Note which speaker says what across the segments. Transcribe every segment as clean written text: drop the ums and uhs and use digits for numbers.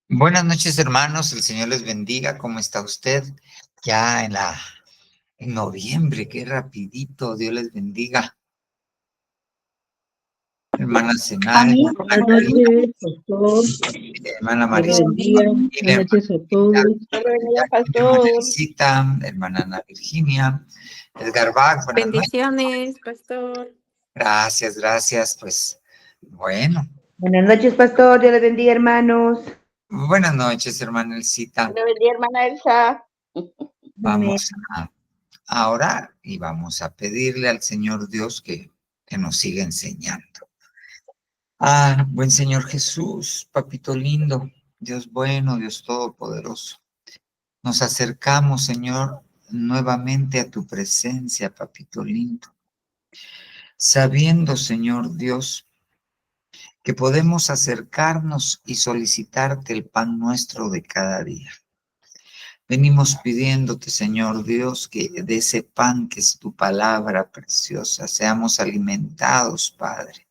Speaker 1: Buenas noches, hermanos. El Señor les bendiga. ¿Cómo está usted? Ya en noviembre, qué rapidito. Dios les bendiga. Hermana Senay,
Speaker 2: Amén.
Speaker 3: Buenas noches, pastor.
Speaker 1: hermana
Speaker 3: Dios le
Speaker 1: María,
Speaker 3: bendiga.
Speaker 1: y la
Speaker 3: Buenas noches a todos.
Speaker 1: hermana Yanisita, hermana Ana Virginia, Edgar Bach, buenas noches.
Speaker 2: Bendiciones, pastor.
Speaker 1: Gracias. Pues bueno,
Speaker 4: Buenas noches, pastor. Dios le bendiga, hermanos.
Speaker 1: buenas noches, hermana Elcita.
Speaker 2: Le bendiga, hermana Elsa.
Speaker 1: Vamos a orar y vamos a pedirle al Señor Dios que nos siga enseñando. Buen Señor Jesús, papito lindo, Dios bueno, Dios todopoderoso. Nos acercamos, Señor, nuevamente a tu presencia, papito lindo. Sabiendo, Señor Dios, que podemos acercarnos y solicitarte el pan nuestro de cada día. Venimos pidiéndote, Señor Dios, que de ese pan que es tu palabra preciosa, seamos alimentados, Padre.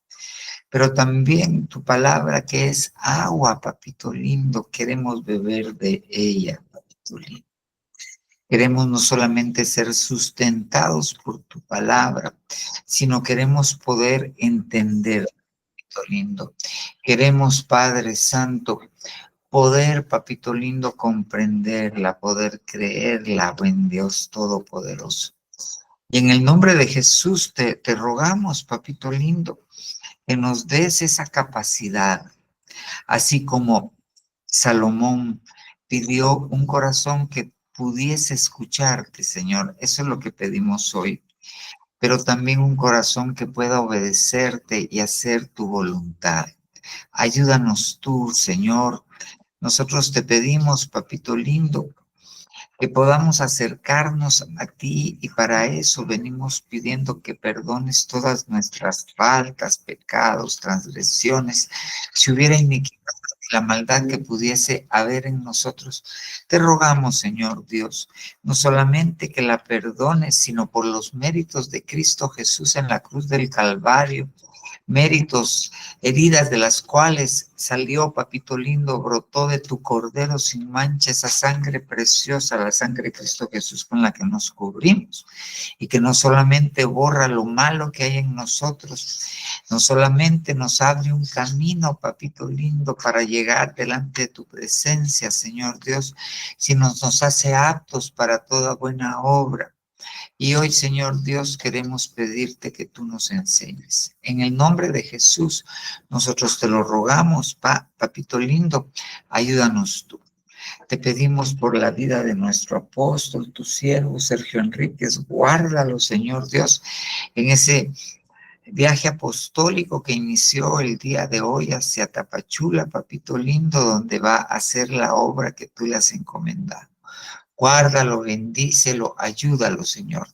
Speaker 1: Pero también tu palabra que es agua, papito lindo, queremos beber de ella, papito lindo. Queremos no solamente ser sustentados por tu palabra, sino queremos poder entender, papito lindo. Queremos, Padre Santo, poder, papito lindo, comprenderla, poder creerla, buen Dios Todopoderoso. Y en el nombre de Jesús te rogamos, papito lindo, que nos des esa capacidad, así como Salomón pidió un corazón que pudiese escucharte, Señor. Eso es lo que pedimos hoy, pero también un corazón que pueda obedecerte y hacer tu voluntad. Ayúdanos tú, Señor. Nosotros te pedimos, papito lindo, que podamos acercarnos a ti y para eso venimos pidiendo que perdones todas nuestras faltas, pecados, transgresiones. Si hubiera iniquidad, la maldad que pudiese haber en nosotros, te rogamos, Señor Dios, no solamente que la perdones, sino por los méritos de Cristo Jesús en la cruz del Calvario, méritos, heridas de las cuales salió, papito lindo, brotó de tu cordero sin mancha esa sangre preciosa, la sangre de Cristo Jesús con la que nos cubrimos y que no solamente borra lo malo que hay en nosotros, no solamente nos abre un camino, papito lindo, para llegar delante de tu presencia, Señor Dios, sino nos hace aptos para toda buena obra. Y hoy, Señor Dios, queremos pedirte que tú nos enseñes. En el nombre de Jesús, nosotros te lo rogamos, papito lindo, ayúdanos tú. Te pedimos por la vida de nuestro apóstol, tu siervo, Sergio Enríquez, guárdalo, Señor Dios, en ese viaje apostólico que inició el día de hoy hacia Tapachula, papito lindo, donde va a hacer la obra que tú le has encomendado. Guárdalo, bendícelo, ayúdalo, Señor.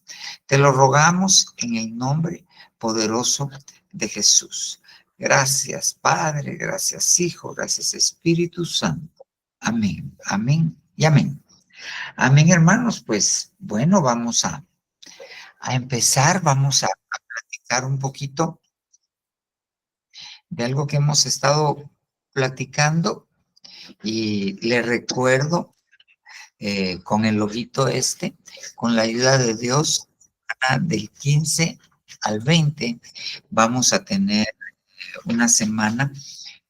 Speaker 1: Te lo rogamos en el nombre poderoso de Jesús. Gracias, Padre, gracias, Hijo, gracias, Espíritu Santo. Amén, amén y amén. Amén, hermanos. Pues bueno, vamos a empezar, vamos a platicar un poquito de algo que hemos estado platicando y le recuerdo con el loguito con la ayuda de Dios, del 15 al 20, vamos a tener una semana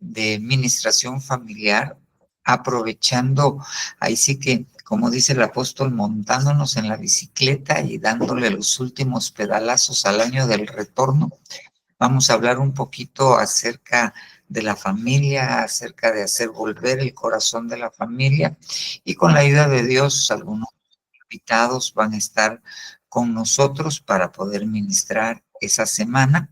Speaker 1: de ministración familiar, aprovechando, ahí sí que, como dice el apóstol, montándonos en la bicicleta y dándole los últimos pedalazos al año del retorno. Vamos a hablar un poquito acerca de la familia, acerca de hacer volver el corazón de la familia, y con la ayuda de Dios, algunos invitados van a estar con nosotros para poder ministrar esa semana,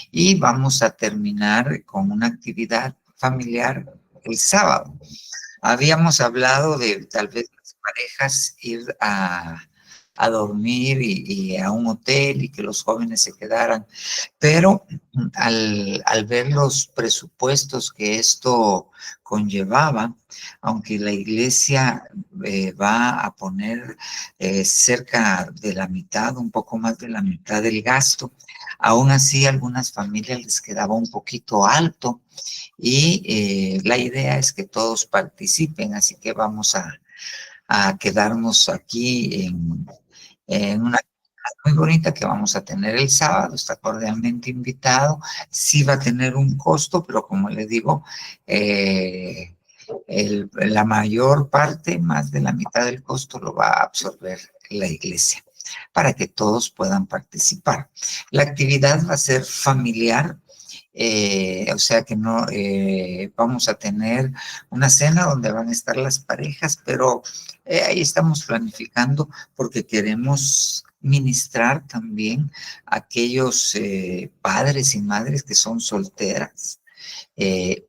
Speaker 1: y vamos a terminar con una actividad familiar el sábado. Habíamos hablado de tal vez las parejas ir a a dormir y a un hotel y que los jóvenes se quedaran. Pero al ver los presupuestos que esto conllevaba, aunque la iglesia va a poner cerca de la mitad, un poco más de la mitad del gasto, aún así a algunas familias les quedaba un poquito alto y la idea es que todos participen, así que vamos a quedarnos aquí en una muy bonita que vamos a tener el sábado. Está cordialmente invitado. Sí va a tener un costo, pero como le digo, la mayor parte, más de la mitad del costo, lo va a absorber la iglesia para que todos puedan participar. La actividad va a ser familiar. O sea que no vamos a tener una cena donde van a estar las parejas, pero ahí estamos planificando porque queremos ministrar también a aquellos padres y madres que son solteras.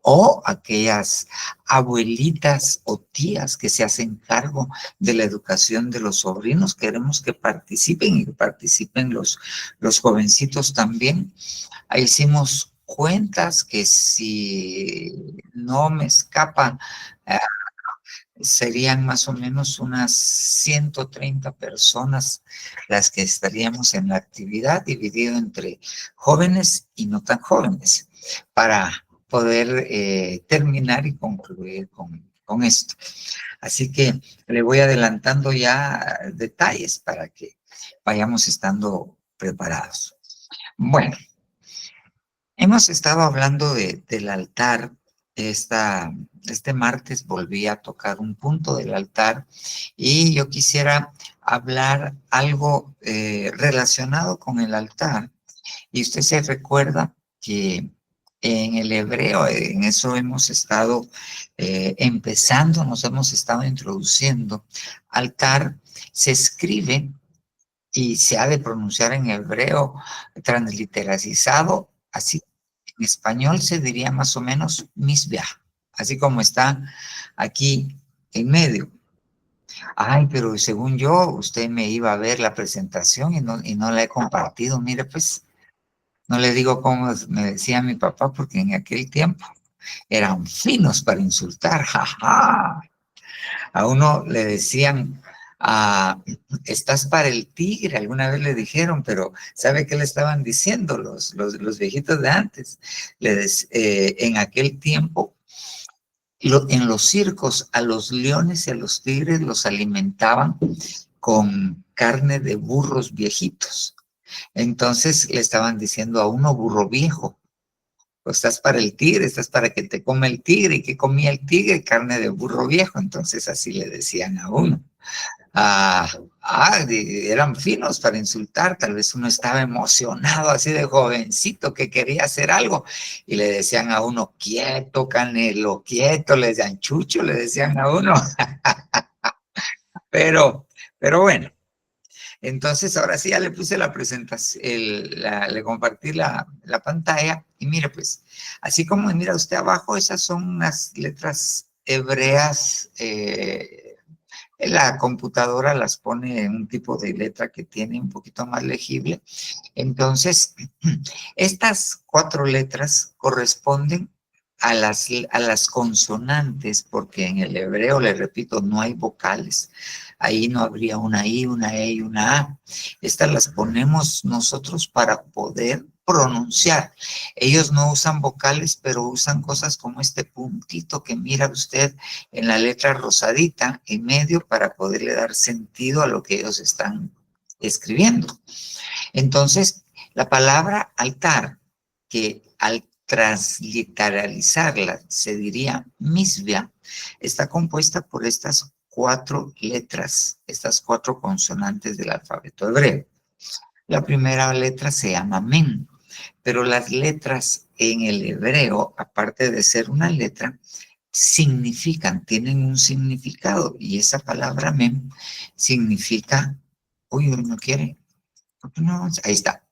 Speaker 1: O aquellas abuelitas o tías que se hacen cargo de la educación de los sobrinos. Queremos que participen y que participen los jovencitos también. Ahí hicimos cuentas que si no me escapan, serían más o menos unas 130 personas las que estaríamos en la actividad, dividido entre jóvenes y no tan jóvenes, para poder terminar y concluir con esto. Así que le voy adelantando ya detalles para que vayamos estando preparados. Bueno, hemos estado hablando del altar. Este martes volví a tocar un punto del altar y yo quisiera hablar algo relacionado con el altar. Y usted se recuerda que en el hebreo, en eso hemos estado empezando, nos hemos estado introduciendo. Altar se escribe y se ha de pronunciar en hebreo transliterarizado, así. En español se diría más o menos misbeah, así como está aquí en medio. Ay, pero según yo, usted me iba a ver la presentación y no la he compartido. Mire, pues, no le digo cómo me decía mi papá, porque en aquel tiempo eran finos para insultar, jaja. A uno le decían, estás para el tigre, alguna vez le dijeron, pero ¿sabe qué le estaban diciendo los viejitos de antes? En aquel tiempo, en los circos, a los leones y a los tigres los alimentaban con carne de burros viejitos. Entonces le estaban diciendo a uno burro viejo. Pues estás para el tigre, estás para que te coma el tigre. ¿Y qué comía el tigre? Carne de burro viejo. Entonces así le decían a uno. Eran finos para insultar. Tal vez uno estaba emocionado así de jovencito que quería hacer algo y le decían a uno, quieto, Canelo, quieto, le decían Chucho, le decían a uno. pero bueno. Entonces, ahora sí ya le puse la presentación, le compartí la pantalla y mire pues, así como mira usted abajo, esas son unas letras hebreas, la computadora las pone en un tipo de letra que tiene un poquito más legible. Entonces, estas 4 letras corresponden a las consonantes, porque en el hebreo, le repito, no hay vocales. Ahí no habría una I, una E y una A. Estas las ponemos nosotros para poder pronunciar. Ellos no usan vocales, pero usan cosas como este puntito que mira usted en la letra rosadita en medio para poderle dar sentido a lo que ellos están escribiendo. Entonces, la palabra altar, que al transliteralizarla se diría misbeah, está compuesta por estas 4 letras, estas 4 consonantes del alfabeto hebreo. La primera letra se llama men, pero las letras en el hebreo, aparte de ser una letra, tienen un significado, y esa palabra men significa, uy, no quiere, no, ahí está,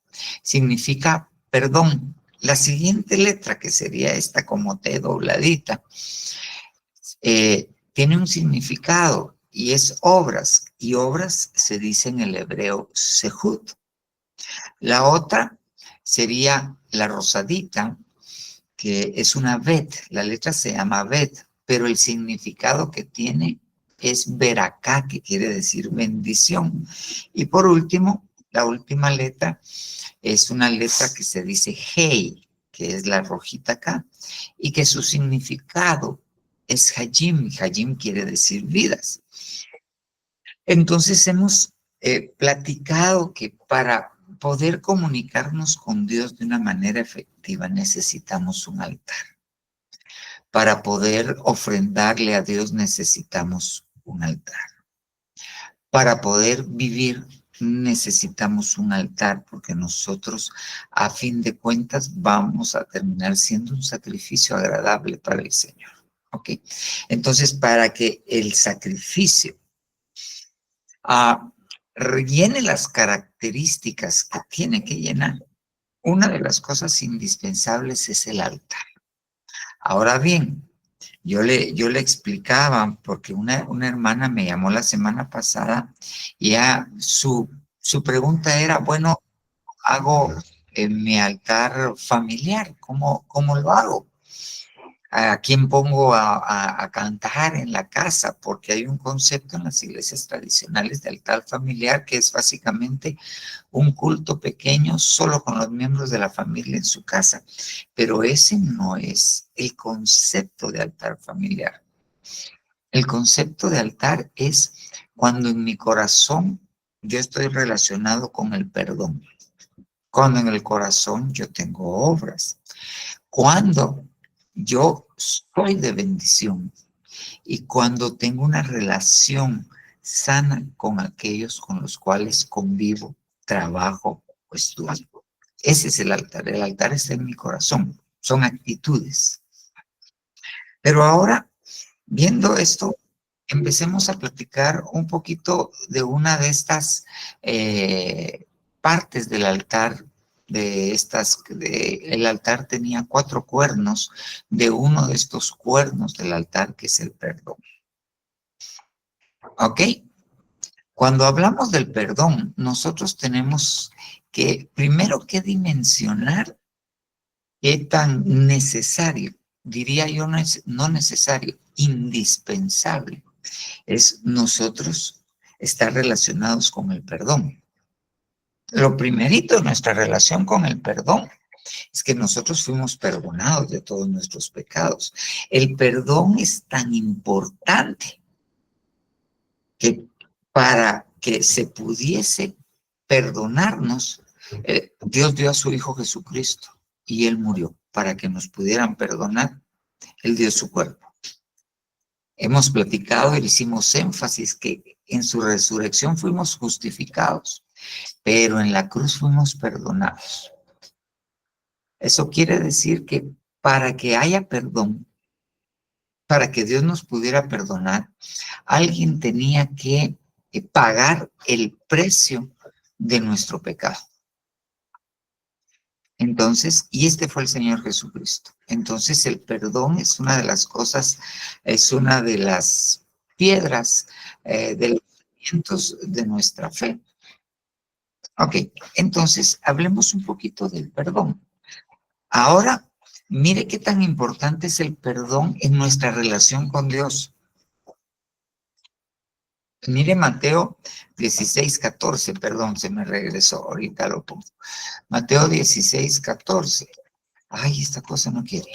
Speaker 1: significa perdón. La siguiente letra, que sería esta como T dobladita, tiene un significado y es obras, y obras se dice en el hebreo sehut. La otra sería la rosadita, que es una bet, la letra se llama bet, pero el significado que tiene es veracá, que quiere decir bendición. Y por último, la última letra es una letra que se dice hey, que es la rojita acá, y que su significado es Hajim. Hajim quiere decir vidas. Entonces hemos platicado que para poder comunicarnos con Dios de una manera efectiva necesitamos un altar. Para poder ofrendarle a Dios necesitamos un altar. Para poder vivir necesitamos un altar, porque nosotros a fin de cuentas vamos a terminar siendo un sacrificio agradable para el Señor. ¿Ok? Entonces, para que el sacrificio llene las características que tiene que llenar, una de las cosas indispensables es el altar. Ahora bien, yo le explicaba, porque una hermana me llamó la semana pasada y su pregunta era, bueno, hago mi altar familiar, ¿cómo lo hago? ¿A quién pongo a cantar en la casa? Porque hay un concepto en las iglesias tradicionales de altar familiar que es básicamente un culto pequeño solo con los miembros de la familia en su casa. Pero ese no es el concepto de altar familiar. El concepto de altar es cuando en mi corazón yo estoy relacionado con el perdón. Cuando en el corazón yo tengo obras. Cuando yo soy de bendición y cuando tengo una relación sana con aquellos con los cuales convivo, trabajo o estudio. Ese es el altar. El altar está en mi corazón. Son actitudes. Pero ahora, viendo esto, empecemos a platicar un poquito de una de estas partes del altar. El altar tenía 4 cuernos, de uno de estos cuernos del altar que es el perdón. ¿Ok? Cuando hablamos del perdón, nosotros tenemos que primero que dimensionar qué tan necesario, diría yo no necesario, indispensable, es nosotros estar relacionados con el perdón. Lo primerito de nuestra relación con el perdón es que nosotros fuimos perdonados de todos nuestros pecados. El perdón es tan importante que para que se pudiese perdonarnos, Dios dio a su Hijo Jesucristo y Él murió para que nos pudieran perdonar. Él dio su cuerpo. Hemos platicado y hicimos énfasis que en su resurrección fuimos justificados, pero en la cruz fuimos perdonados. Eso quiere decir que para que haya perdón, para que Dios nos pudiera perdonar, alguien tenía que pagar el precio de nuestro pecado. Entonces, y este fue el Señor Jesucristo. Entonces, el perdón es una de las cosas, es una de las piedras de los cimientos de nuestra fe. Ok, entonces, hablemos un poquito del perdón. Ahora, mire qué tan importante es el perdón en nuestra relación con Dios. Mire Mateo 16:14, perdón, se me regresó, ahorita lo pongo. Mateo 16:14. Ay, esta cosa no quiere.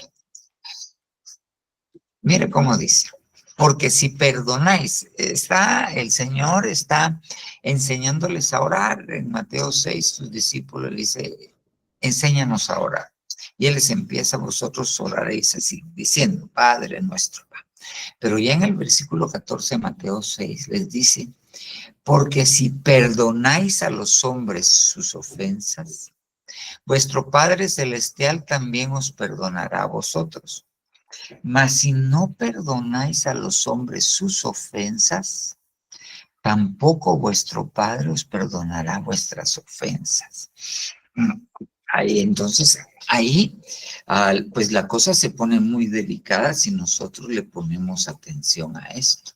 Speaker 1: Mire cómo dice. Porque si perdonáis, el Señor está enseñándoles a orar. En Mateo 6, sus discípulos le dice, enséñanos a orar. Y Él les empieza, vosotros oraréis así, diciendo, Padre nuestro. Pero ya en el versículo 14 de Mateo 6 les dice, porque si perdonáis a los hombres sus ofensas, vuestro Padre Celestial también os perdonará a vosotros. Mas si no perdonáis a los hombres sus ofensas, tampoco vuestro Padre os perdonará vuestras ofensas. Entonces, pues la cosa se pone muy delicada si nosotros le ponemos atención a esto.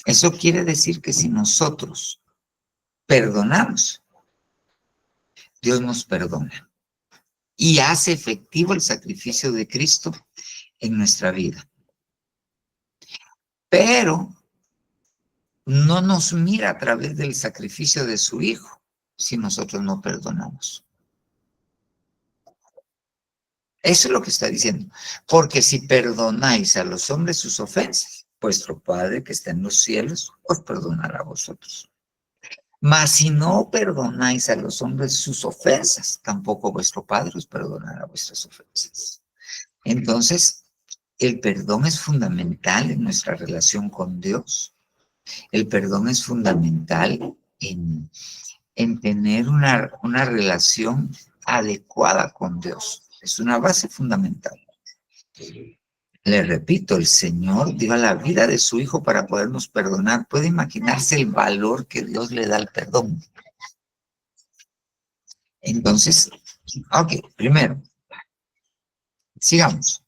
Speaker 1: Eso quiere decir que si nosotros perdonamos, Dios nos perdona y hace efectivo el sacrificio de Cristo en nuestra vida. Pero no nos mira a través del sacrificio de su Hijo si nosotros no perdonamos. Eso es lo que está diciendo. Porque si perdonáis a los hombres sus ofensas, vuestro Padre que está en los cielos os perdonará a vosotros. Mas si no perdonáis a los hombres sus ofensas, tampoco vuestro Padre os perdonará vuestras ofensas. Entonces, el perdón es fundamental en nuestra relación con Dios. El perdón es fundamental en tener una relación adecuada con Dios. Es una base fundamental. Le repito, el Señor dio la vida de su Hijo para podernos perdonar. ¿Puede imaginarse el valor que Dios le da al perdón? Entonces, ok, primero, sigamos.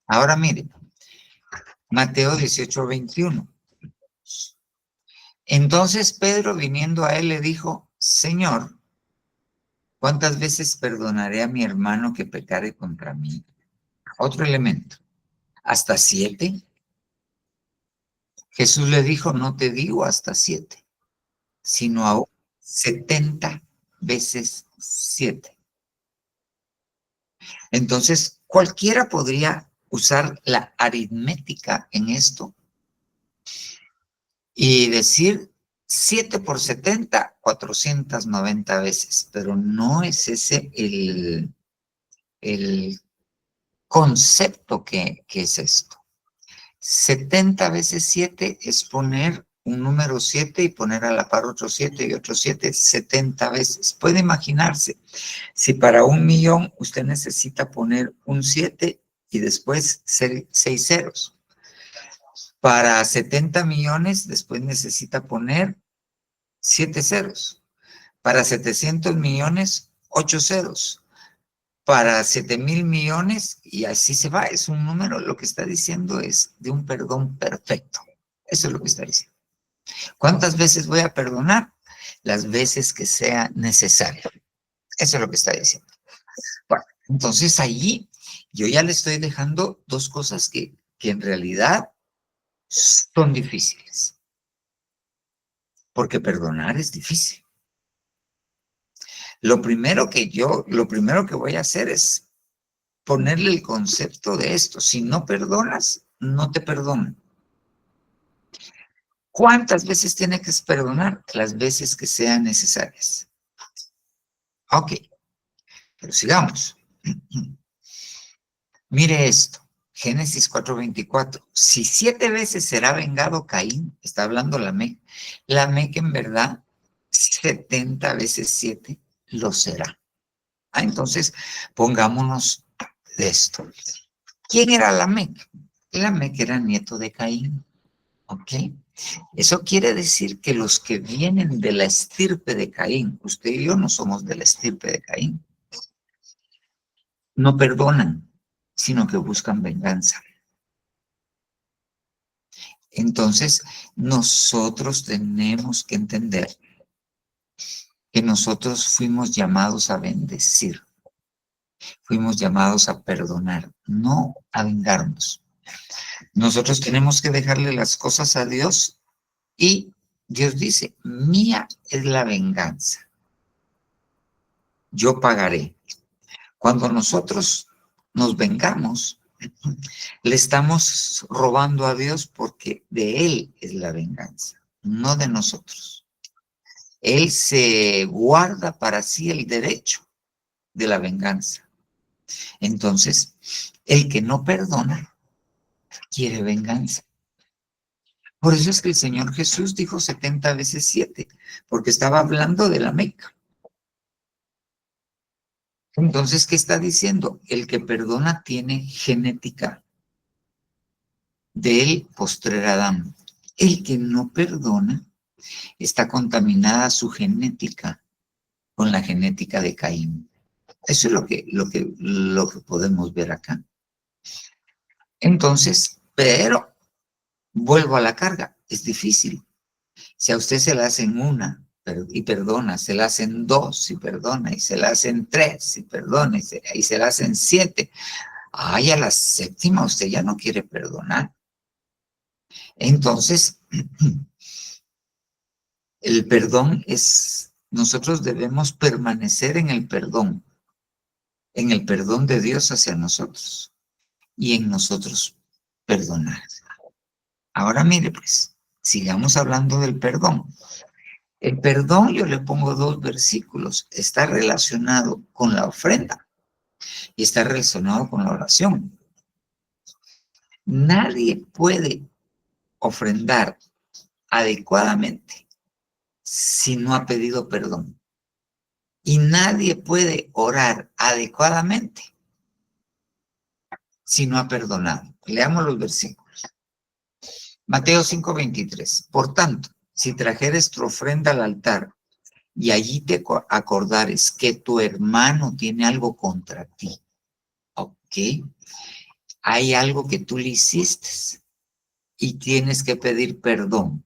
Speaker 1: Ahora miren, Mateo 18:21. Entonces Pedro, viniendo a él, le dijo, Señor, ¿cuántas veces perdonaré a mi hermano que pecare contra mí? Otro elemento, ¿hasta 7? Jesús le dijo, no te digo hasta 7, sino aún 70 veces 7. Entonces, cualquiera podría usar la aritmética en esto y decir 7 por 70, 490 veces, pero no es ese el concepto que es esto. 70 veces 7 es poner un número 7 y poner a la par otro 7 y otro 7, 70 veces. Puede imaginarse, si para 1,000,000 usted necesita poner un 7 y después 6 ceros. Para 70 millones, después necesita poner 7 ceros. Para 700 millones, 8 ceros. Para 7,000 millones, y así se va, es un número, lo que está diciendo es de un perdón perfecto. Eso es lo que está diciendo. ¿Cuántas veces voy a perdonar? Las veces que sea necesario. Eso es lo que está diciendo. Bueno, entonces allí yo ya le estoy dejando dos cosas que en realidad son difíciles. Porque perdonar es difícil. Lo primero que voy a hacer es ponerle el concepto de esto. Si no perdonas, no te perdonan. ¿Cuántas veces tiene que perdonar? Las veces que sean necesarias. Ok, pero sigamos. Mire esto, Génesis 4:24. Si 7 veces será vengado Caín, está hablando Lamec en verdad 70 veces 7 lo será. Entonces, pongámonos de esto. ¿Quién era Lamec? Lamec era nieto de Caín. ¿Ok? Eso quiere decir que los que vienen de la estirpe de Caín, usted y yo no somos de la estirpe de Caín, no perdonan, sino que buscan venganza. Entonces, nosotros tenemos que entender que nosotros fuimos llamados a bendecir, fuimos llamados a perdonar, no a vengarnos. Nosotros tenemos que dejarle las cosas a Dios y Dios dice, mía es la venganza, yo pagaré. Cuando nosotros nos vengamos, le estamos robando a Dios porque de Él es la venganza, no de nosotros. Él se guarda para sí el derecho de la venganza. Entonces, el que no perdona quiere venganza. Por eso es que el Señor Jesús dijo 70 veces 7, porque estaba hablando de Lamec. Entonces, ¿qué está diciendo? El que perdona tiene genética del postrer Adán. El que no perdona está contaminada su genética con la genética de Caín. Eso es lo que podemos ver acá. Entonces, pero Vuelvo a la carga, es difícil. Si a usted se la hacen una y perdona, se la hacen dos y perdona, y se la hacen tres y perdona, y se la hacen siete, ay, a la séptima usted ya no quiere perdonar. Entonces, el perdón nosotros debemos permanecer en el perdón de Dios hacia nosotros y en nosotros perdonar. Ahora mire pues, sigamos hablando del perdón. El perdón, yo le pongo 2 versículos, está relacionado con la ofrenda y está relacionado con la oración. Nadie puede ofrendar adecuadamente si no ha pedido perdón. Y nadie puede orar adecuadamente si no ha perdonado. Leamos los versículos. Mateo 5:23. Por tanto, si trajeres tu ofrenda al altar y allí te acordares que tu hermano tiene algo contra ti, ¿ok? Hay algo que tú le hiciste y tienes que pedir perdón.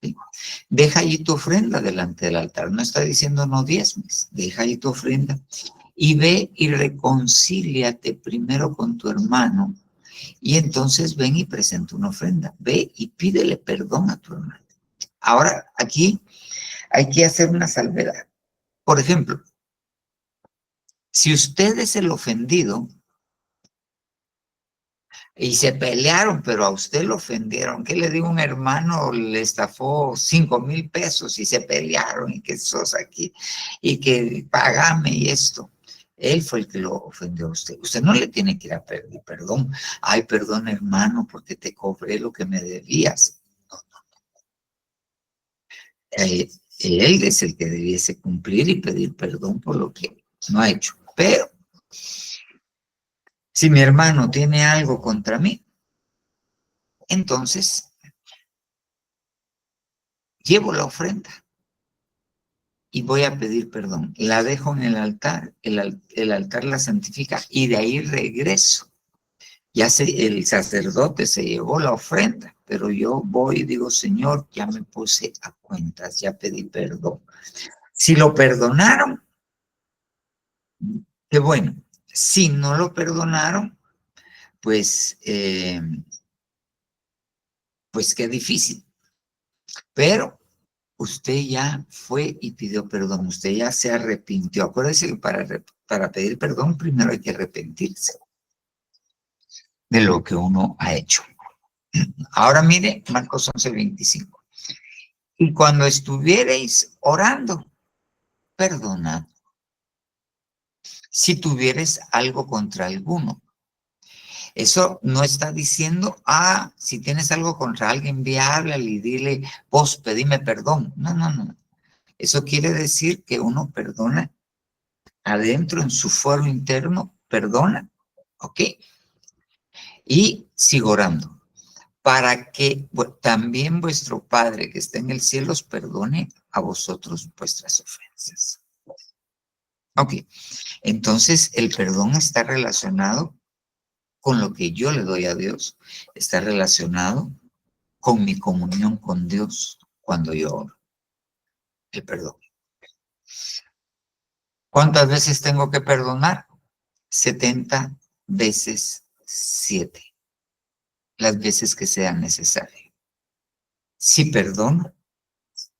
Speaker 1: ¿Sí? Deja allí tu ofrenda delante del altar. No está diciendo no diezmes. Deja allí tu ofrenda y ve y reconcíliate primero con tu hermano y entonces ven y presenta una ofrenda. Ve y pídele perdón a tu hermano. Ahora, aquí hay que hacer una salvedad. Por ejemplo, si usted es el ofendido y se pelearon, pero a usted lo ofendieron, ¿qué le digo? Un hermano le estafó 5,000 pesos y se pelearon y que sos aquí y que pagame y esto. Él fue el que lo ofendió a usted. Usted no le tiene que ir a pedir perdón. Ay, perdón, hermano, porque te cobré lo que me debías. No, no. Él es el que debiese cumplir y pedir perdón por lo que no ha hecho. Pero si mi hermano tiene algo contra mí, entonces llevo la ofrenda y voy a pedir perdón. La dejo en el altar, el altar la santifica y de ahí regreso. Ya el sacerdote se llevó la ofrenda, pero yo voy y digo, Señor, ya me puse a cuentas, ya pedí perdón. Si lo perdonaron, qué bueno. Si no lo perdonaron, pues qué difícil. Pero usted ya fue y pidió perdón, usted ya se arrepintió. Acuérdese que para pedir perdón primero hay que arrepentirse de lo que uno ha hecho. Ahora mire, Marcos 11:25. Y cuando estuviereis orando, perdonad si tuvieres algo contra alguno. Eso no está diciendo, si tienes algo contra alguien, ve, háblale y dile, vos pedime perdón. No, no, no. Eso quiere decir que uno perdona adentro, en su fuero interno, perdona, ¿ok? Y sigo orando, para que también vuestro Padre que está en el cielo os perdone a vosotros vuestras ofensas. Ok, entonces el perdón está relacionado con lo que yo le doy a Dios, está relacionado con mi comunión con Dios cuando yo oro. El perdón. ¿Cuántas veces tengo que perdonar? 70 veces 7. Las veces que sea necesario. Si perdono,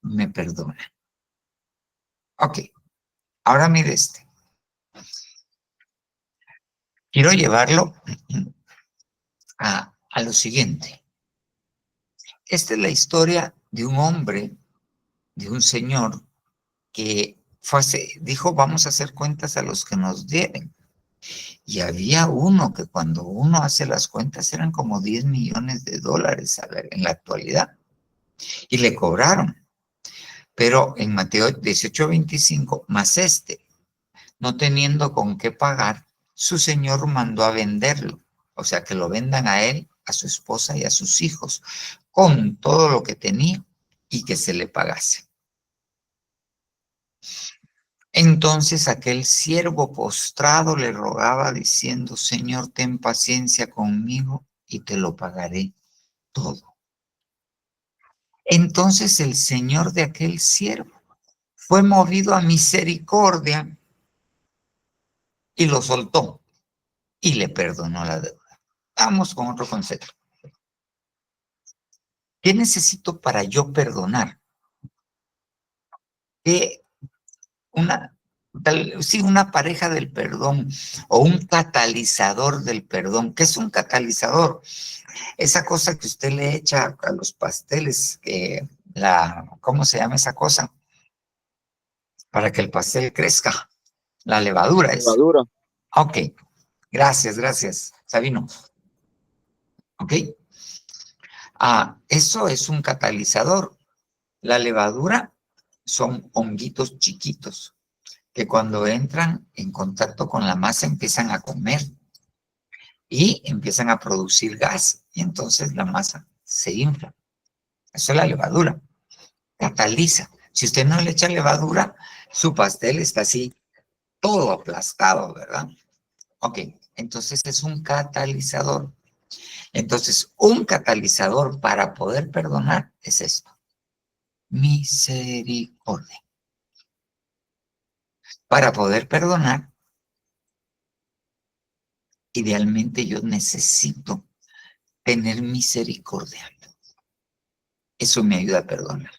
Speaker 1: me perdona. Ok, ahora mire este. Quiero llevarlo a lo siguiente. Esta es la historia de un hombre, de un señor que dijo, vamos a hacer cuentas a los que nos deben. Y había uno que cuando uno hace las cuentas eran como 10 millones de dólares en la actualidad. Y le cobraron. Pero en Mateo 18:25, más no teniendo con qué pagar, su señor mandó a venderlo. O sea, que lo vendan a él, a su esposa y a sus hijos, con todo lo que tenía y que se le pagase. Entonces aquel siervo postrado le rogaba diciendo, Señor, ten paciencia conmigo y te lo pagaré todo. Entonces el señor de aquel siervo fue movido a misericordia y lo soltó y le perdonó la deuda. Vamos con otro concepto. ¿Qué necesito para yo perdonar? Que una pareja del perdón o un catalizador del perdón. ¿Qué es un catalizador? Esa cosa que usted le echa a los pasteles, ¿cómo se llama esa cosa? Para que el pastel crezca. La levadura es.
Speaker 5: Levadura.
Speaker 1: Ok, gracias, Sabino. Ok. Eso es un catalizador. La levadura son honguitos chiquitos que cuando entran en contacto con la masa empiezan a comer y empiezan a producir gas y entonces la masa se infla. Eso es la levadura. Cataliza. Si usted no le echa levadura, su pastel está así todo aplastado, ¿verdad? Ok, entonces es un catalizador. Entonces, un catalizador para poder perdonar es esto. Misericordia. Para poder perdonar, idealmente yo necesito tener misericordia. Eso me ayuda a perdonar.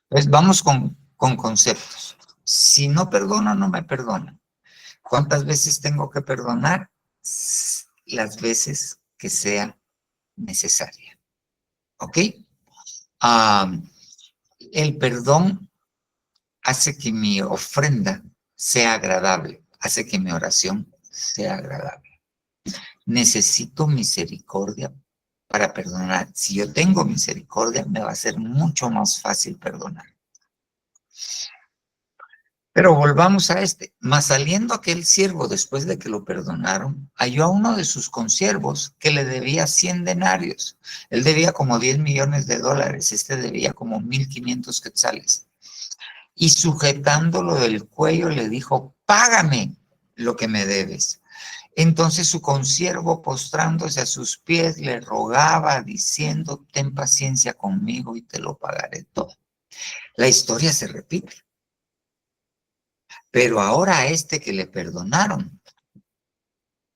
Speaker 1: Entonces, vamos con conceptos. Si no perdono, no me perdonan. ¿Cuántas veces tengo que perdonar? Las veces que sea necesaria. ¿Ok? El perdón hace que mi ofrenda sea agradable, hace que mi oración sea agradable. Necesito misericordia para perdonar. Si yo tengo misericordia, me va a ser mucho más fácil perdonar. Pero volvamos a este. Mas saliendo aquel siervo, después de que lo perdonaron, halló a uno de sus consiervos que le debía 100 denarios. Él debía como 10 millones de dólares, este debía como 1,500 quetzales. Y sujetándolo del cuello le dijo, págame lo que me debes. Entonces su consiervo, postrándose a sus pies, le rogaba diciendo, ten paciencia conmigo y te lo pagaré todo. La historia se repite. Pero ahora a este que le perdonaron,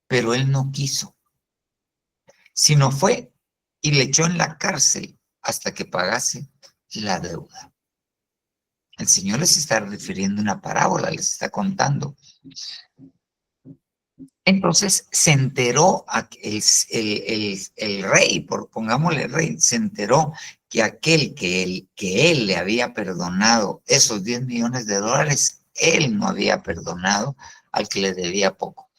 Speaker 1: pero él no quiso, sino fue y le echó en la cárcel hasta que pagase la deuda. El Señor les está refiriendo una parábola, les está contando. Entonces se enteró el rey, pongámosle rey, se enteró que aquel que él le había perdonado esos 10 millones de dólares, él no había perdonado al que le debía poco.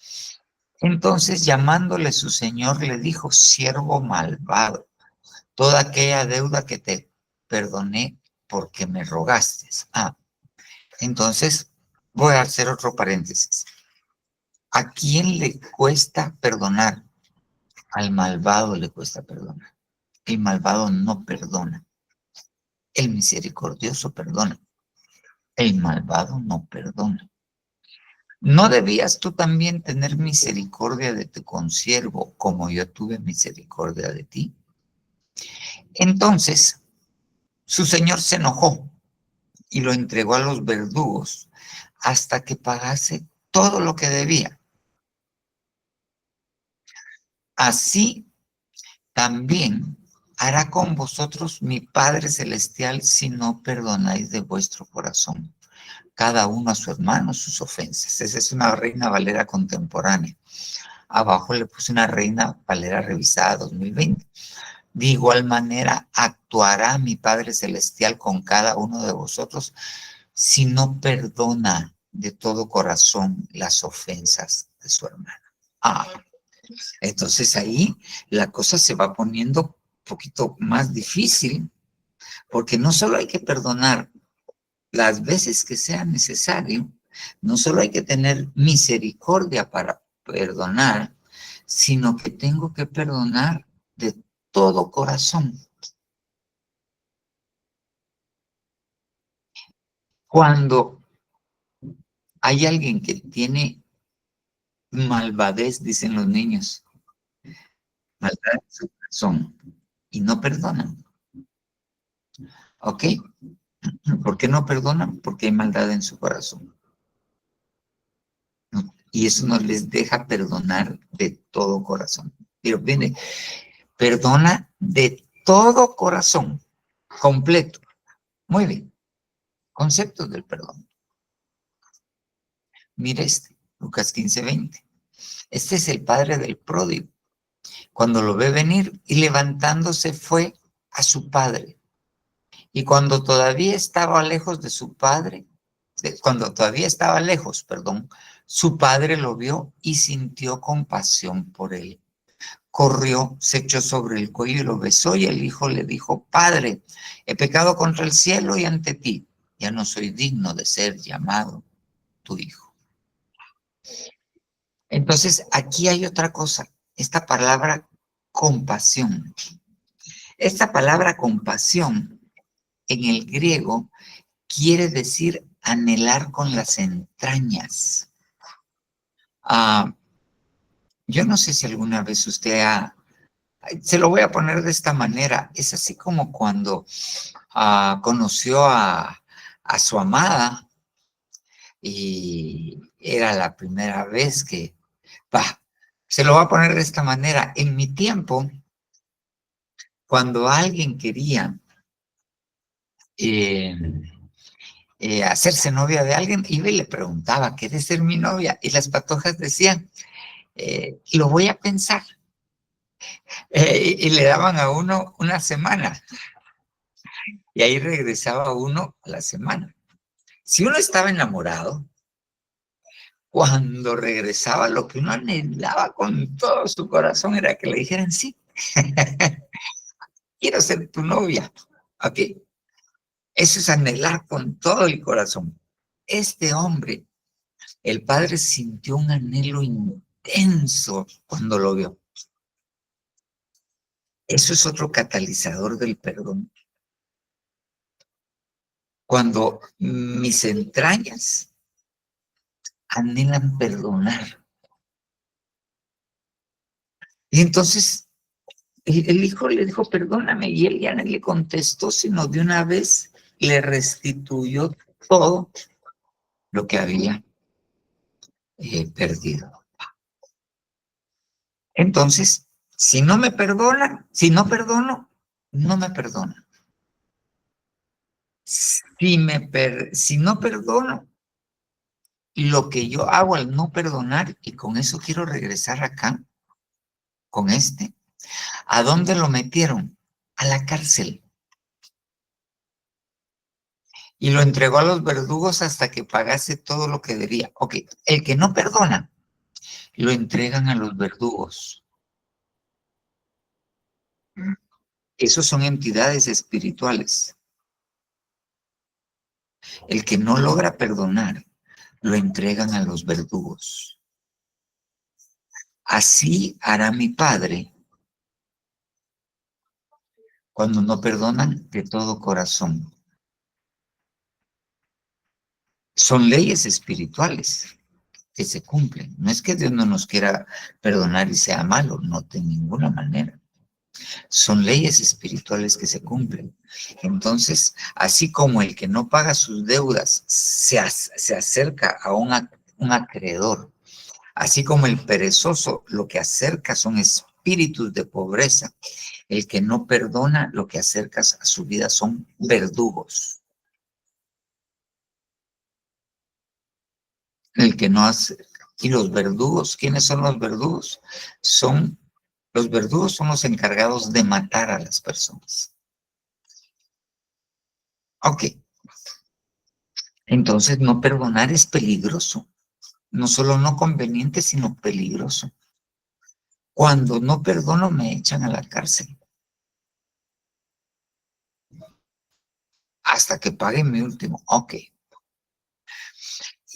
Speaker 1: Entonces, llamándole su señor, le dijo, siervo malvado, toda aquella deuda que te perdoné porque me rogaste. Entonces, voy a hacer otro paréntesis. ¿A quién le cuesta perdonar? Al malvado le cuesta perdonar. El malvado no perdona. El misericordioso perdona. El malvado no perdona. ¿No debías tú también tener misericordia de tu consiervo como yo tuve misericordia de ti? Entonces, su señor se enojó y lo entregó a los verdugos hasta que pagase todo lo que debía. Así también hará con vosotros mi Padre Celestial si no perdonáis de vuestro corazón cada uno a su hermano sus ofensas. Esa es una Reina Valera contemporánea. Abajo le puse una Reina Valera revisada 2020. De igual manera actuará mi Padre Celestial con cada uno de vosotros si no perdona de todo corazón las ofensas de su hermano. Entonces ahí la cosa se va poniendo un poquito más difícil, porque no solo hay que perdonar las veces que sea necesario, no solo hay que tener misericordia para perdonar, sino que tengo que perdonar de todo corazón. Cuando hay alguien que tiene malvadez, dicen los niños, maldad en su corazón, y no perdonan, ¿Ok? ¿Por qué no perdonan? Porque hay maldad en su corazón. Y eso no les deja perdonar de todo corazón. Pero viene, perdona de todo corazón, completo. Muy bien. Conceptos del perdón. Mira Lucas 15:20. Este es el padre del pródigo. Cuando lo ve venir y levantándose fue a su padre. Y cuando todavía estaba lejos de su padre, perdón, su padre lo vio y sintió compasión por él. Corrió, se echó sobre el cuello y lo besó, y el hijo le dijo: Padre, he pecado contra el cielo y ante ti, ya no soy digno de ser llamado tu hijo. Entonces, aquí hay otra cosa, esta palabra compasión. Esta palabra compasión en el griego quiere decir anhelar con las entrañas. Yo no sé si alguna vez se lo voy a poner de esta manera, es así como cuando conoció a su amada y era la primera vez que, se lo voy a poner de esta manera. En mi tiempo, cuando alguien quería hacerse novia de alguien, iba y le preguntaba: ¿quieres ser mi novia? Y las patojas decían: lo voy a pensar. Y le daban a uno una semana. Y ahí regresaba uno a la semana. Si uno estaba enamorado, cuando regresaba, lo que uno anhelaba con todo su corazón era que le dijeran: sí, quiero ser tu novia. ¿Ok? Eso es anhelar con todo el corazón. Este hombre, el padre sintió un anhelo intenso cuando lo vio. Eso es otro catalizador del perdón. Cuando mis entrañas anhelan perdonar. Y entonces el hijo le dijo: perdóname, y él ya no le contestó, sino de una vez le restituyó todo lo que había perdido. Entonces, si no perdono, no me perdonan. Si no perdono, lo que yo hago al no perdonar, y con eso quiero regresar acá, con ¿a dónde lo metieron? A la cárcel. Y lo entregó a los verdugos hasta que pagase todo lo que debía. Ok, el que no perdona, lo entregan a los verdugos. Esos son entidades espirituales. El que no logra perdonar, lo entregan a los verdugos. Así hará mi Padre cuando no perdonan de todo corazón. Son leyes espirituales que se cumplen. No es que Dios no nos quiera perdonar y sea malo, no, de ninguna manera. Son leyes espirituales que se cumplen. Entonces, así como el que no paga sus deudas se acerca a un acreedor, así como el perezoso lo que acerca son espíritus de pobreza, el que no perdona lo que acerca a su vida son verdugos. El que no hace. Y los verdugos, ¿quiénes son los verdugos? Los verdugos son los encargados de matar a las personas. Ok. Entonces, no perdonar es peligroso. No solo no conveniente, sino peligroso. Cuando no perdono, me echan a la cárcel. Hasta que pague mi último. Ok.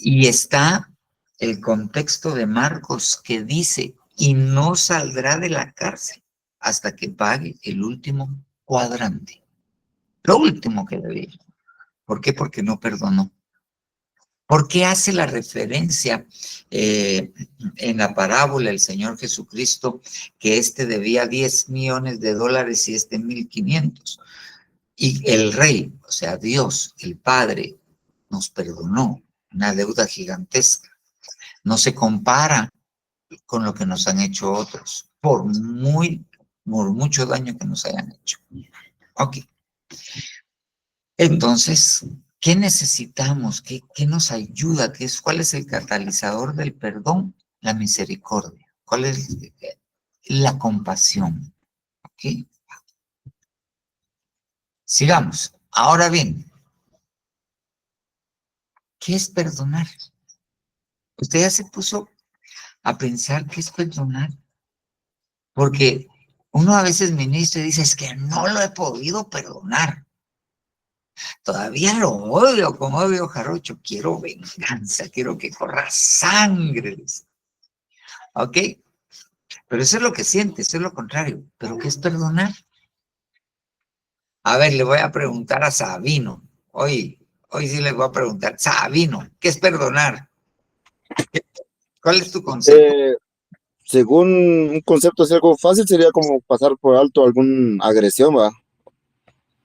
Speaker 1: Y está el contexto de Marcos que dice: y no saldrá de la cárcel hasta que pague el último cuadrante. Lo último que debía. ¿Por qué? Porque no perdonó. ¿Por qué hace la referencia en la parábola el Señor Jesucristo que debía $10 millones y 1,500,000? Y el Rey, o sea, Dios, el Padre, nos perdonó una deuda gigantesca. No se compara con lo que nos han hecho otros, por mucho daño que nos hayan hecho. Ok. Entonces, ¿qué necesitamos? ¿Qué nos ayuda? ¿Cuál es el catalizador del perdón? La misericordia. ¿Cuál es la compasión? ¿Ok? Sigamos. Ahora bien, ¿qué es perdonar? Usted ya se puso a pensar qué es perdonar, porque uno a veces ministra y dice, es que no lo he podido perdonar. Todavía lo odio como odio jarocho. Quiero venganza, quiero que corra sangre. ¿Ok? Pero eso es lo que siente, eso es lo contrario. ¿Pero qué es perdonar? A ver, le voy a preguntar a Sabino. Hoy sí le voy a preguntar, Sabino, ¿qué es perdonar? ¿Cuál es tu concepto?
Speaker 5: Eh, Según un concepto así algo fácil, sería como pasar por alto alguna agresión, ¿va?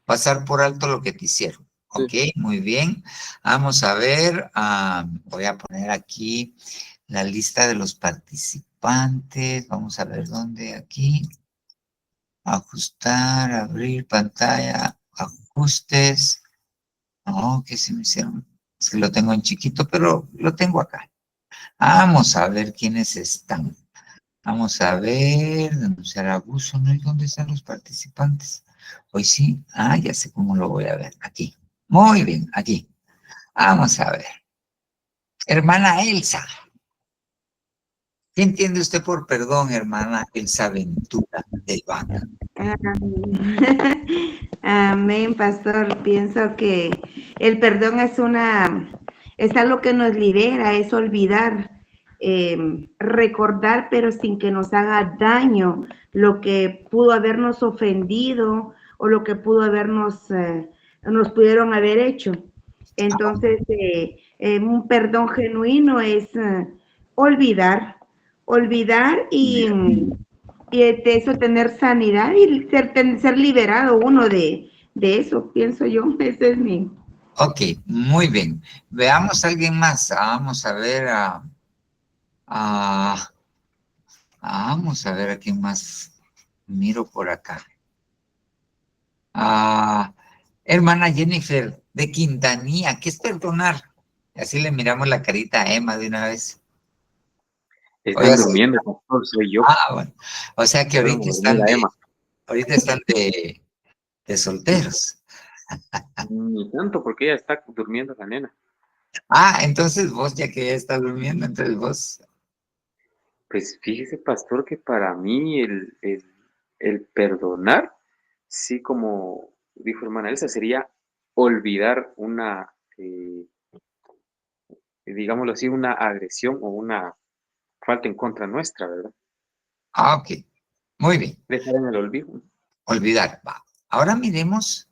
Speaker 1: Pasar por alto lo que te hicieron.
Speaker 5: Sí.
Speaker 1: Ok, muy bien. Vamos a ver, voy a poner aquí la lista de los participantes. Vamos a ver dónde aquí. Ajustar, abrir pantalla, ajustes. No, que se me hicieron. Es que lo tengo en chiquito, pero lo tengo acá. Vamos a ver quiénes están. Vamos a ver, denunciar abuso, ¿no? ¿Y dónde están los participantes? Hoy sí. Ya sé cómo lo voy a ver. Aquí. Muy bien, aquí. Vamos a ver. Hermana Elsa. ¿Qué entiende usted por perdón, hermana Elsa Ventura del Vaca?
Speaker 4: Amén, pastor. Pienso que el perdón es algo que nos libera, es olvidar, recordar, pero sin que nos haga daño lo que pudo habernos ofendido o lo que pudo nos pudieron haber hecho. Entonces, un perdón genuino es olvidar, olvidar y de eso tener sanidad y ser liberado uno de eso, pienso yo. Ese es mi...
Speaker 1: Ok, muy bien. Veamos a alguien más. Vamos a ver a- vamos a ver a quién más miro por acá. Hermana Jennifer de Quintanilla, ¿qué es perdonar? Así le miramos la carita a Emma de una vez.
Speaker 6: Están
Speaker 1: Oiga,
Speaker 6: durmiendo, pastor, soy yo.
Speaker 1: bueno. O sea que
Speaker 6: Fueron a dormir a Emma.
Speaker 1: ahorita están de solteros.
Speaker 6: Ni tanto, porque ella está durmiendo la nena.
Speaker 1: Entonces vos, ya que ella está durmiendo, entonces vos.
Speaker 6: Pues fíjese, pastor, que para mí el perdonar, sí, como dijo hermana Elsa, sería olvidar digámoslo así, una agresión o una falta en contra nuestra, ¿verdad?
Speaker 1: Ok, muy bien.
Speaker 6: Dejar en el olvido.
Speaker 1: Olvidar, va. Ahora miremos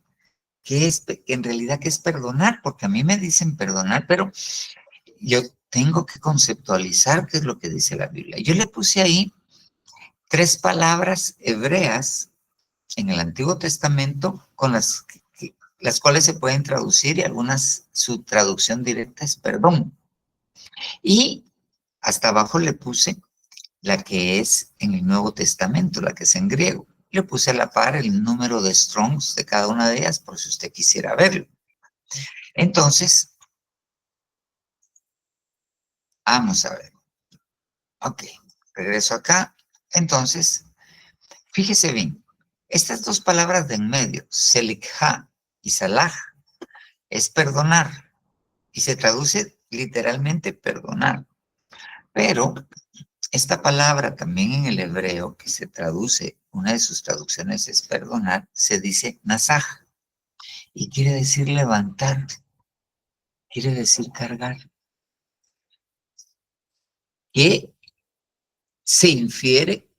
Speaker 1: en realidad qué es perdonar, porque a mí me dicen perdonar, pero yo tengo que conceptualizar qué es lo que dice la Biblia. Yo le puse ahí 3 palabras hebreas en el Antiguo Testamento con las cuales se pueden traducir y su traducción directa es perdón. Y hasta abajo le puse la que es en el Nuevo Testamento, la que es en griego. Le puse a la par el número de Strongs de cada una de ellas por si usted quisiera verlo. Entonces, vamos a ver. Ok, regreso acá. Entonces, fíjese bien, estas 2 palabras de en medio, selikha y salah, es perdonar y se traduce literalmente perdonar. Pero esta palabra también en el hebreo, que se traduce, una de sus traducciones es perdonar, se dice nasaj y quiere decir levantar, quiere decir cargar, que se infiere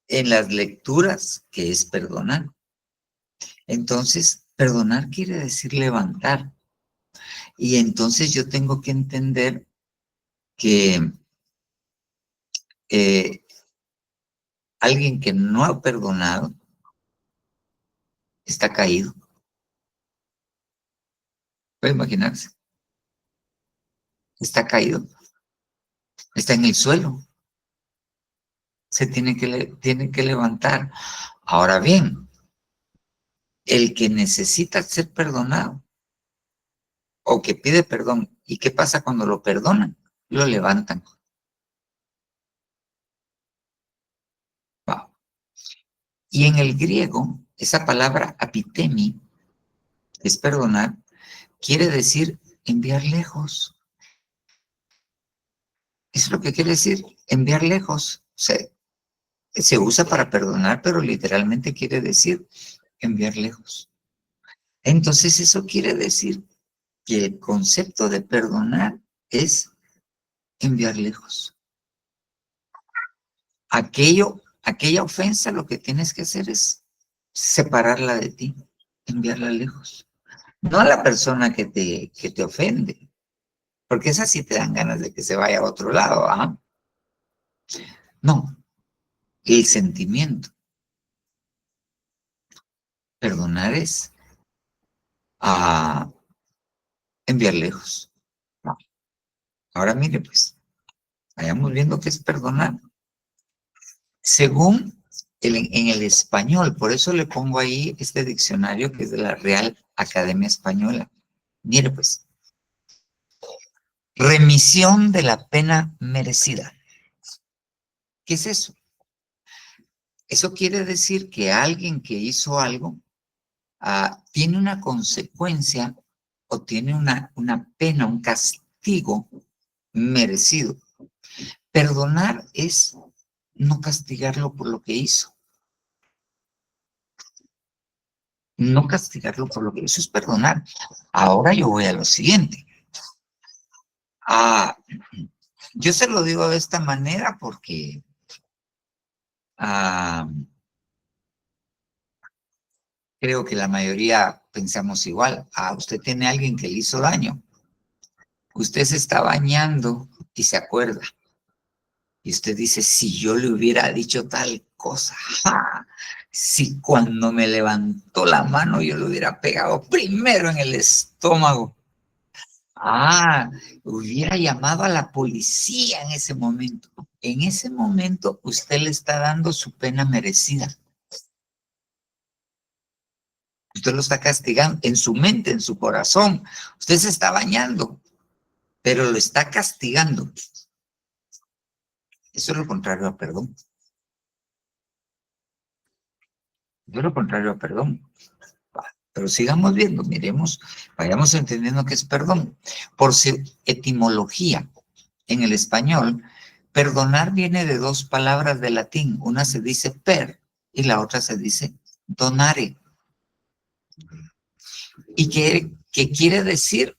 Speaker 1: en las lecturas que es perdonar. Entonces, perdonar quiere decir levantar. Y entonces yo tengo que entender que alguien que no ha perdonado está caído. Puede imaginarse. Está caído. Está en el suelo. Se tiene que levantar. Ahora bien, el que necesita ser perdonado o que pide perdón, ¿y qué pasa cuando lo perdonan? Lo levantan. Wow. Y en el griego, esa palabra apitemi, es perdonar, quiere decir enviar lejos. Eso es lo que quiere decir, enviar lejos. O sea, se usa para perdonar, pero literalmente quiere decir enviar lejos. Entonces eso quiere decir que el concepto de perdonar es enviar lejos. Aquella ofensa, lo que tienes que hacer es separarla de ti, enviarla lejos. No a la persona que te ofende, porque esas sí te dan ganas de que se vaya a otro lado, ¿ah? No, el sentimiento. Perdonar es enviar lejos. No. Ahora mire, pues, vayamos viendo qué es perdonar. Según en el español, por eso le pongo ahí este diccionario que es de la Real Academia Española. Mire, pues, remisión de la pena merecida. ¿Qué es eso? Eso quiere decir que alguien que hizo algo tiene una consecuencia o tiene una pena, un castigo merecido. Perdonar es no castigarlo por lo que hizo. No castigarlo por lo que hizo es perdonar. Ahora yo voy a lo siguiente. Yo se lo digo de esta manera porque creo que la mayoría pensamos igual. Usted tiene a alguien que le hizo daño. Usted se está bañando y se acuerda. Y usted dice, si yo le hubiera dicho tal cosa, ¡ja! Si cuando me levantó la mano yo le hubiera pegado primero en el estómago. Hubiera llamado a la policía en ese momento. En ese momento usted le está dando su pena merecida. Usted lo está castigando en su mente, en su corazón. Usted se está bañando, pero lo está castigando. Eso es lo contrario a perdón. Eso es lo contrario a perdón. Pero sigamos viendo, miremos, vayamos entendiendo qué es perdón. Por su etimología, en el español, perdonar viene de dos palabras de latín. Una se dice per y la otra se dice donare. Y que quiere decir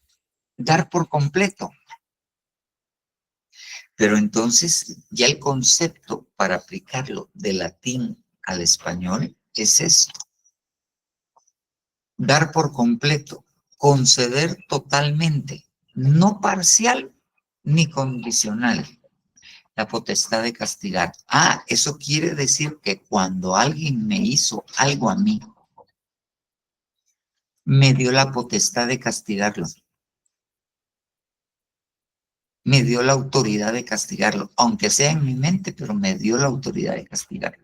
Speaker 1: dar por completo. Pero entonces ya el concepto para aplicarlo de latín al español es esto. Dar por completo, conceder totalmente, no parcial ni condicional, la potestad de castigar. Eso quiere decir que cuando alguien me hizo algo a mí, me dio la potestad de castigarlo. Me dio la autoridad de castigarlo, aunque sea en mi mente, pero me dio la autoridad de castigarlo.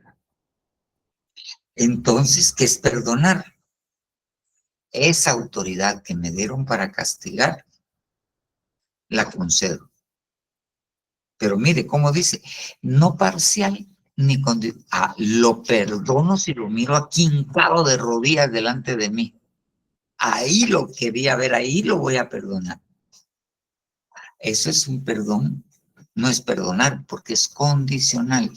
Speaker 1: Entonces, ¿qué es perdonar? Esa autoridad que me dieron para castigar, la concedo. Pero mire cómo dice, no parcial ni condicional. Lo perdono si lo miro aquí hincado de rodillas delante de mí. Ahí lo quería ver, ahí lo voy a perdonar. Eso es un perdón, no es perdonar porque es condicional.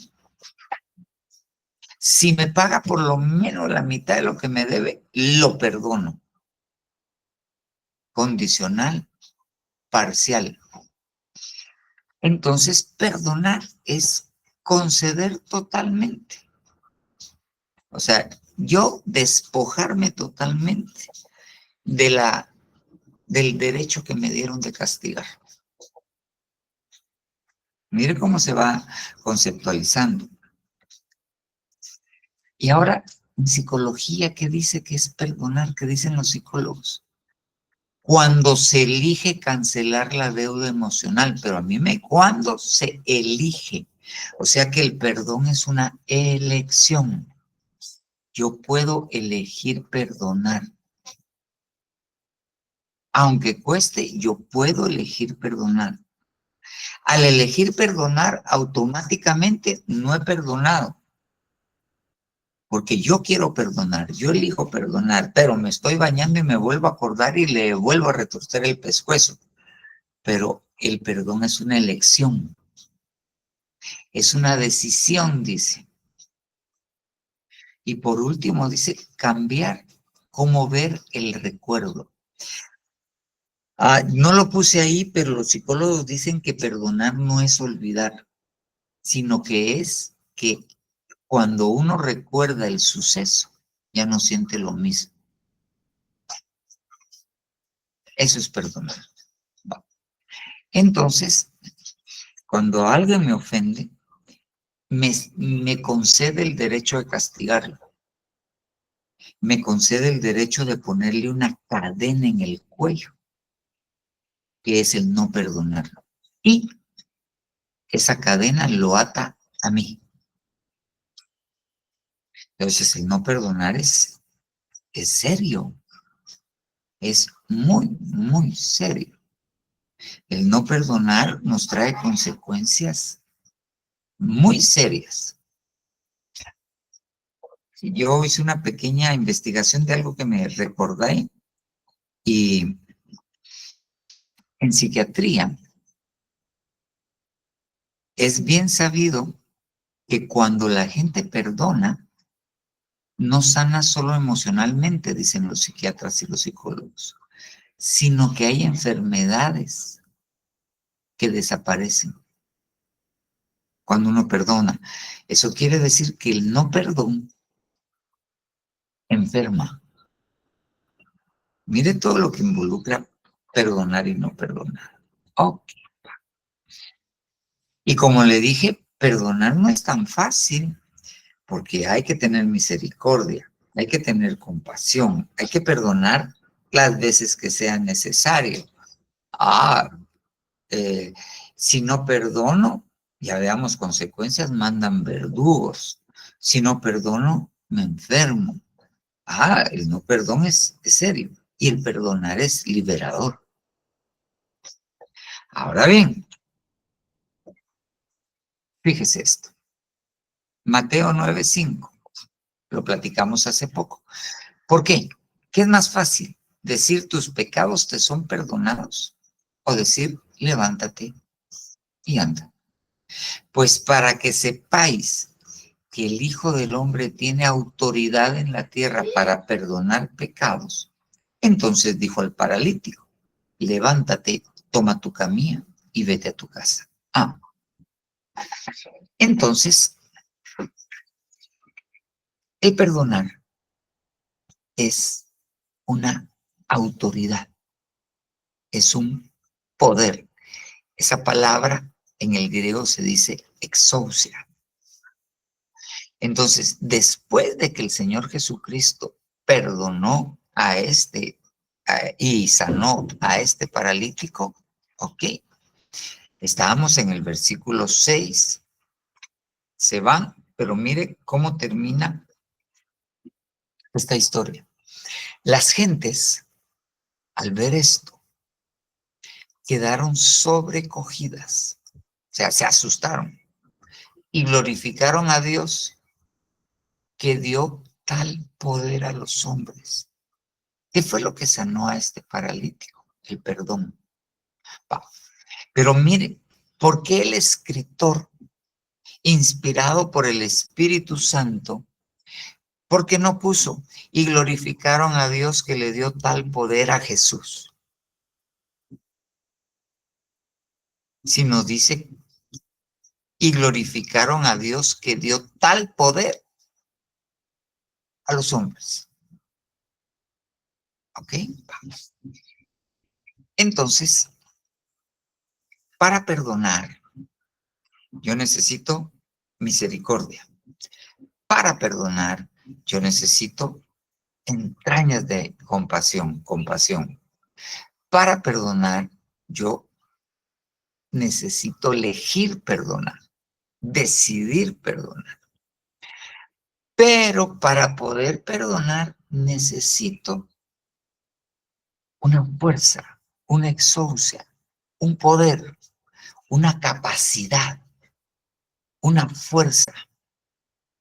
Speaker 1: Si me paga por lo menos la mitad de lo que me debe, lo perdono. Condicional, parcial. Entonces, perdonar es conceder totalmente. O sea, yo despojarme totalmente del derecho que me dieron de castigar. Mire cómo se va conceptualizando. Y ahora, en psicología, ¿qué dice que es perdonar? ¿Qué dicen los psicólogos? cuando se elige cancelar la deuda emocional, pero cuando se elige. O sea que el perdón es una elección. Yo puedo elegir perdonar. Aunque cueste, yo puedo elegir perdonar. Al elegir perdonar, automáticamente no he perdonado. Porque yo quiero perdonar, yo elijo perdonar, pero me estoy bañando y me vuelvo a acordar y le vuelvo a retorcer el pescuezo. Pero el perdón es una elección. Es una decisión, dice. Y por último, dice, cambiar cómo ver el recuerdo. No lo puse ahí, pero los psicólogos dicen que perdonar no es olvidar, sino que es que cuando uno recuerda el suceso, ya no siente lo mismo. Eso es perdonar. Entonces, cuando alguien me ofende, me concede el derecho de castigarlo. Me concede el derecho de ponerle una cadena en el cuello, que es el no perdonarlo. Y esa cadena lo ata a mí. Entonces, el no perdonar es serio. Es muy, muy serio. El no perdonar nos trae consecuencias muy serias. Yo hice una pequeña investigación de algo que me recordé y en psiquiatría es bien sabido que cuando la gente perdona, no sana solo emocionalmente, dicen los psiquiatras y los psicólogos, sino que hay enfermedades que desaparecen cuando uno perdona. Eso quiere decir que el no perdón enferma. Mire todo lo que involucra perdonar y no perdonar. Ok. Y como le dije, perdonar no es tan fácil, porque hay que tener misericordia, hay que tener compasión, hay que perdonar las veces que sea necesario. Si no perdono, ya veamos consecuencias, mandan verdugos. Si no perdono, me enfermo. El no perdón es serio y el perdonar es liberador. Ahora bien, fíjese esto. Mateo 9:5, lo platicamos hace poco. ¿Por qué? ¿Qué es más fácil? ¿Decir tus pecados te son perdonados? ¿O decir levántate y anda? Pues para que sepáis que el Hijo del Hombre tiene autoridad en la tierra para perdonar pecados, entonces dijo al paralítico, levántate, toma tu camilla y vete a tu casa. Entonces, el perdonar es una autoridad, es un poder. Esa palabra en el griego se dice exousia. Entonces, después de que el Señor Jesucristo perdonó y sanó a este paralítico, ok, estábamos en el versículo 6, se van, pero mire cómo termina esta historia. Las gentes, al ver esto, quedaron sobrecogidas, o sea, se asustaron y glorificaron a Dios que dio tal poder a los hombres. ¿Qué fue lo que sanó a este paralítico? El perdón. Pero mire, ¿por qué el escritor, inspirado por el Espíritu Santo, por qué no puso y glorificaron a Dios que le dio tal poder a Jesús? Sino dice, y glorificaron a Dios que dio tal poder a los hombres. ¿Ok? Vamos. Entonces, para perdonar, yo necesito misericordia. Para perdonar, yo necesito entrañas de compasión. Para perdonar, yo necesito elegir perdonar, decidir perdonar. Pero para poder perdonar, necesito una fuerza, una exousia, un poder, una capacidad, una fuerza,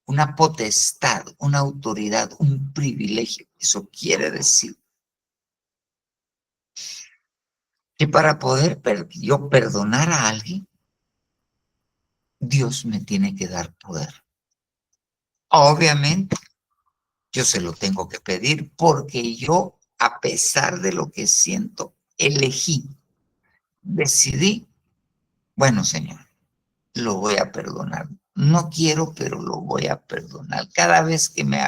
Speaker 1: una potestad, una autoridad, un privilegio. Eso quiere decir que para poder yo perdonar a alguien, Dios me tiene que dar poder. Obviamente, yo se lo tengo que pedir porque yo, a pesar de lo que siento, elegí, decidí, bueno, Señor, lo voy a perdonar. No quiero, pero lo voy a perdonar. Cada vez que me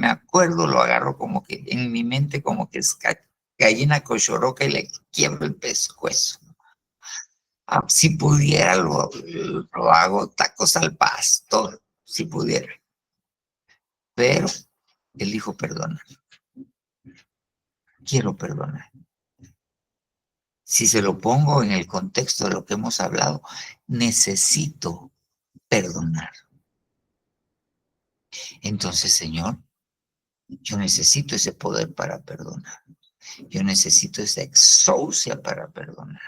Speaker 1: acuerdo, lo agarro como que en mi mente, como que es gallina cochoroca y le quiebro el pescuezo. Si pudiera, lo hago tacos al pastor, si pudiera. Pero elijo perdonar. Quiero perdonar. Si se lo pongo en el contexto de lo que hemos hablado, necesito perdonar. Entonces, Señor, yo necesito ese poder para perdonar. Yo necesito esa exousia para perdonar.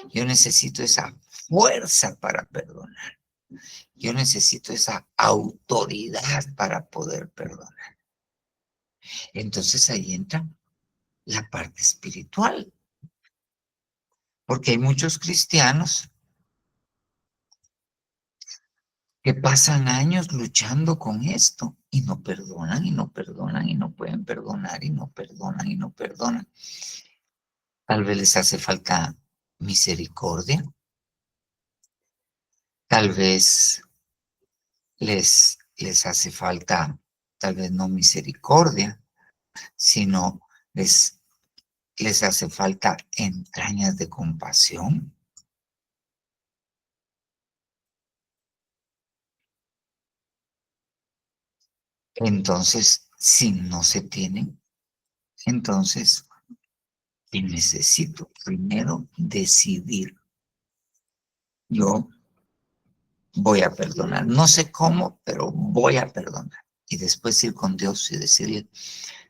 Speaker 1: Yo necesito esa fuerza para perdonar. Yo necesito esa autoridad para poder perdonar. Entonces ahí entra la parte espiritual. Porque hay muchos cristianos que pasan años luchando con esto y no perdonan y no perdonan y no pueden perdonar y no perdonan y no perdonan. Tal vez les hace falta misericordia. Tal vez les hace falta, tal vez no misericordia, sino les hace falta entrañas de compasión. Entonces, si no se tienen, entonces necesito primero decidir. Yo voy a perdonar. No sé cómo, pero voy a perdonar. Y después ir con Dios y decirle,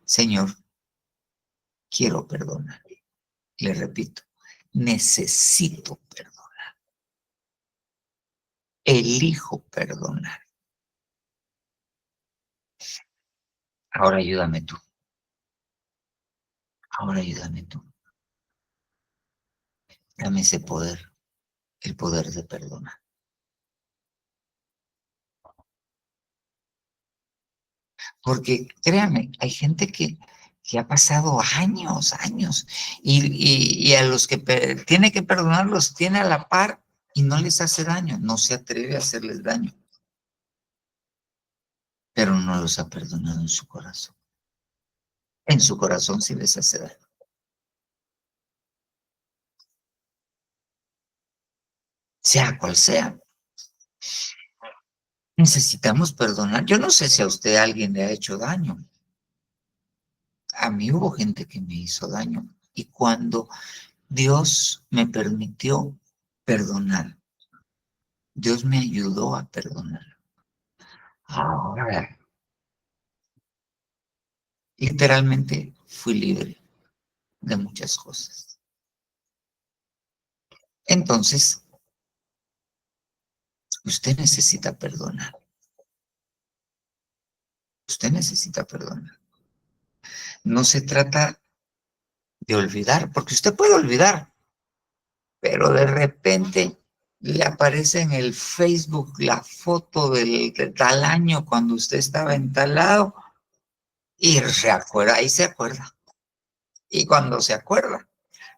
Speaker 1: Señor, quiero perdonar. Le repito, necesito perdonar. Elijo perdonar. Ahora ayúdame tú. Ahora ayúdame tú. Dame ese poder, el poder de perdonar. Porque créanme, hay gente que ha pasado años, y a los que tiene que perdonar los tiene a la par y no les hace daño, no se atreve a hacerles daño, pero no los ha perdonado en su corazón. En su corazón sí les hace daño. Sea cual sea. Necesitamos perdonar. Yo no sé si a usted alguien le ha hecho daño. A mí hubo gente que me hizo daño. Y cuando Dios me permitió perdonar, Dios me ayudó a perdonar. Ahora, literalmente fui libre de muchas cosas. Entonces, usted necesita perdonar. Usted necesita perdonar. No se trata de olvidar, porque usted puede olvidar, pero de repente le aparece en el Facebook la foto de tal año cuando usted estaba en tal lado y ahí se acuerda. Y cuando se acuerda,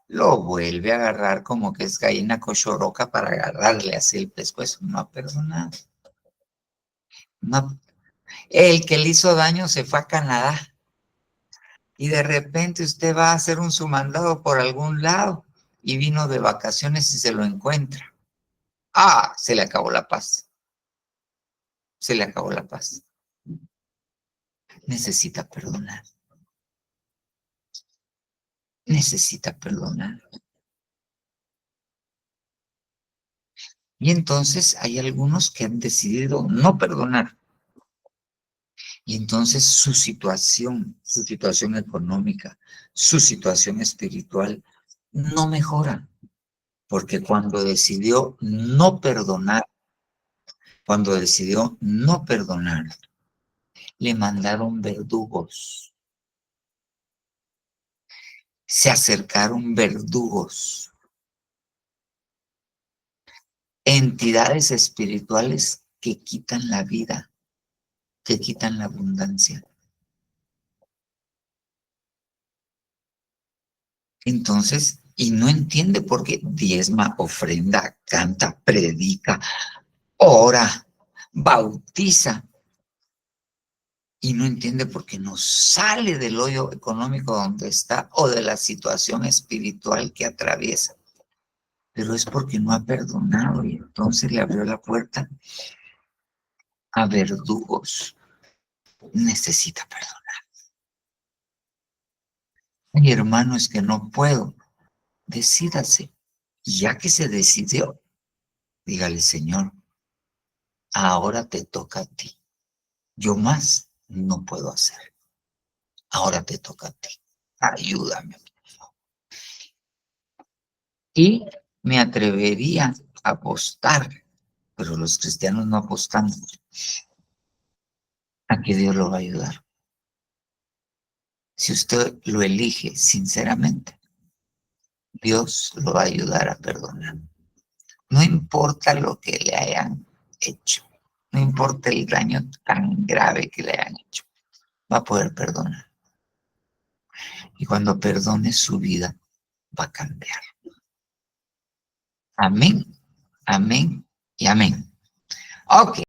Speaker 1: lo vuelve a agarrar como que es gallina cochoroca para agarrarle así el pescuezo. No ha perdonado. No. El que le hizo daño se fue a Canadá y de repente usted va a hacer un su mandado por algún lado y vino de vacaciones y se lo encuentra. Ah, se le acabó la paz. Se le acabó la paz. Necesita perdonar. necesita perdonar. Y entonces hay algunos que han decidido no perdonar. Y entonces su situación económica, su situación espiritual no mejora. Porque cuando decidió no perdonar, le mandaron verdugos. Se acercaron verdugos, entidades espirituales que quitan la vida, que quitan la abundancia. Entonces, y no entiende por qué diezma, ofrenda, canta, predica, ora, bautiza. Y no entiende por qué no sale del hoyo económico donde está o de la situación espiritual que atraviesa. Pero es porque no ha perdonado y entonces le abrió la puerta a verdugos. Necesita perdonar. Mi hermano, es que no puedo. Decídase. Y ya que se decidió, dígale, Señor, ahora te toca a ti. Yo más no puedo hacer. Ahora te toca a ti. Ayúdame. Y me atrevería a apostar, pero los cristianos no apostamos, a que Dios lo va a ayudar. Si usted lo elige sinceramente, Dios lo va a ayudar a perdonar. No importa lo que le hayan hecho, no importa el daño tan grave que le hayan hecho, va a poder perdonar. Y cuando perdone, su vida va a cambiar. Amén, amén y amén. Ok.